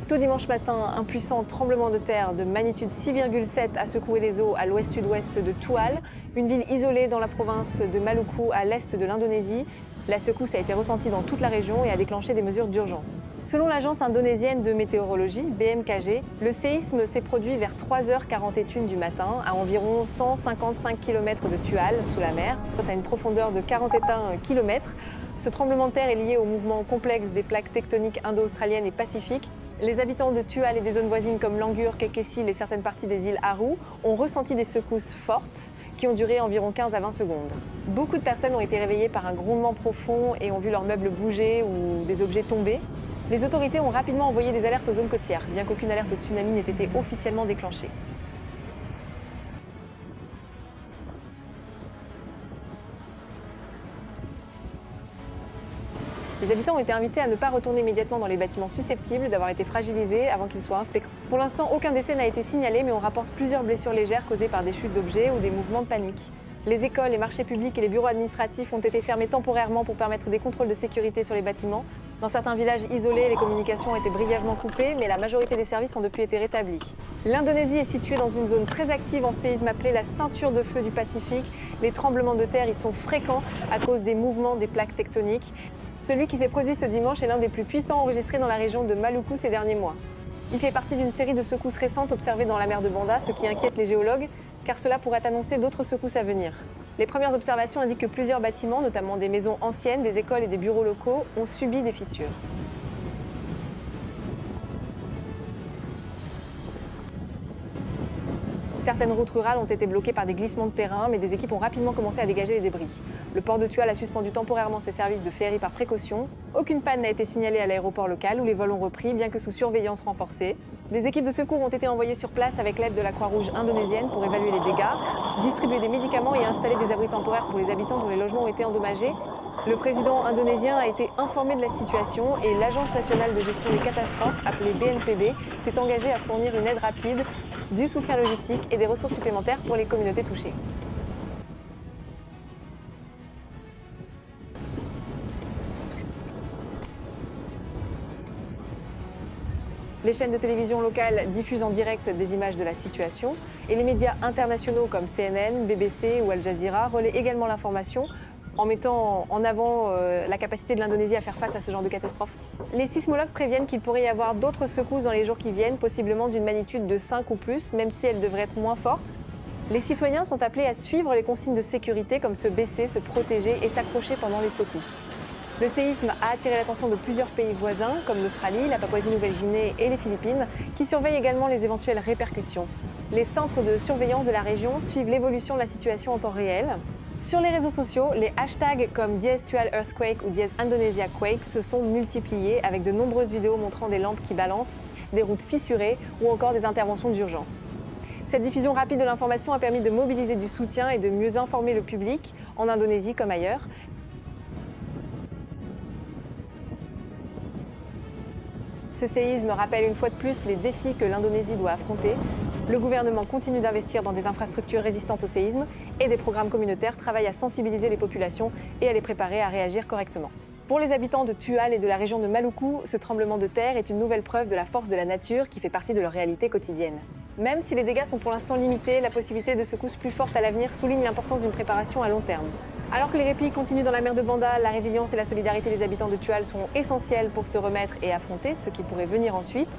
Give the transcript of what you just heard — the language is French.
Tôt dimanche matin, un puissant tremblement de terre de magnitude 6,7 a secoué les eaux à l'ouest-sud-ouest de Tual, une ville isolée dans la province de Maluku à l'est de l'Indonésie. La secousse a été ressentie dans toute la région et a déclenché des mesures d'urgence. Selon l'agence indonésienne de météorologie, BMKG, le séisme s'est produit vers 3h41 du matin, à environ 155 km de Tual, sous la mer, à une profondeur de 41 km. Ce tremblement de terre est lié au mouvement complexe des plaques tectoniques indo-australiennes et pacifiques. Les habitants de Tual et des zones voisines comme Langur, Kekessil et certaines parties des îles Aru ont ressenti des secousses fortes qui ont duré environ 15 à 20 secondes. Beaucoup de personnes ont été réveillées par un grondement profond et ont vu leurs meubles bouger ou des objets tomber. Les autorités ont rapidement envoyé des alertes aux zones côtières, bien qu'aucune alerte au tsunami n'ait été officiellement déclenchée. Les habitants ont été invités à ne pas retourner immédiatement dans les bâtiments susceptibles d'avoir été fragilisés avant qu'ils soient inspectés. Pour l'instant, aucun décès n'a été signalé, mais on rapporte plusieurs blessures légères causées par des chutes d'objets ou des mouvements de panique. Les écoles, les marchés publics et les bureaux administratifs ont été fermés temporairement pour permettre des contrôles de sécurité sur les bâtiments. Dans certains villages isolés, les communications ont été brièvement coupées, mais la majorité des services ont depuis été rétablis. L'Indonésie est située dans une zone très active en séisme appelée la ceinture de feu du Pacifique. Les tremblements de terre y sont fréquents à cause des mouvements des plaques tectoniques. Celui qui s'est produit ce dimanche est l'un des plus puissants enregistrés dans la région de Maluku ces derniers mois. Il fait partie d'une série de secousses récentes observées dans la mer de Banda, ce qui inquiète les géologues, car cela pourrait annoncer d'autres secousses à venir. Les premières observations indiquent que plusieurs bâtiments, notamment des maisons anciennes, des écoles et des bureaux locaux, ont subi des fissures. Certaines routes rurales ont été bloquées par des glissements de terrain, mais des équipes ont rapidement commencé à dégager les débris. Le port de Tual a suspendu temporairement ses services de ferry par précaution. Aucune panne n'a été signalée à l'aéroport local où les vols ont repris, bien que sous surveillance renforcée. Des équipes de secours ont été envoyées sur place avec l'aide de la Croix-Rouge indonésienne pour évaluer les dégâts, distribuer des médicaments et installer des abris temporaires pour les habitants dont les logements ont été endommagés. Le président indonésien a été informé de la situation et l'Agence nationale de gestion des catastrophes, appelée BNPB, s'est engagée à fournir une aide rapide, du soutien logistique et des ressources supplémentaires pour les communautés touchées. Les chaînes de télévision locales diffusent en direct des images de la situation et les médias internationaux comme CNN, BBC ou Al Jazeera relaient également l'information en mettant en avant la capacité de l'Indonésie à faire face à ce genre de catastrophe. Les sismologues préviennent qu'il pourrait y avoir d'autres secousses dans les jours qui viennent, possiblement d'une magnitude de 5 ou plus, même si elles devraient être moins fortes. Les citoyens sont appelés à suivre les consignes de sécurité comme se baisser, se protéger et s'accrocher pendant les secousses. Le séisme a attiré l'attention de plusieurs pays voisins, comme l'Australie, la Papouasie-Nouvelle-Guinée et les Philippines, qui surveillent également les éventuelles répercussions. Les centres de surveillance de la région suivent l'évolution de la situation en temps réel. Sur les réseaux sociaux, les hashtags comme #TualEarthquake ou #IndonesiaQuake se sont multipliés avec de nombreuses vidéos montrant des lampes qui balancent, des routes fissurées ou encore des interventions d'urgence. Cette diffusion rapide de l'information a permis de mobiliser du soutien et de mieux informer le public, en Indonésie comme ailleurs. Ce séisme rappelle une fois de plus les défis que l'Indonésie doit affronter. Le gouvernement continue d'investir dans des infrastructures résistantes au séisme et des programmes communautaires travaillent à sensibiliser les populations et à les préparer à réagir correctement. Pour les habitants de Tual et de la région de Maluku, ce tremblement de terre est une nouvelle preuve de la force de la nature qui fait partie de leur réalité quotidienne. Même si les dégâts sont pour l'instant limités, la possibilité de secousses plus fortes à l'avenir souligne l'importance d'une préparation à long terme. Alors que les replis continuent dans la mer de Banda, la résilience et la solidarité des habitants de Tual sont essentielles pour se remettre et affronter ce qui pourrait venir ensuite.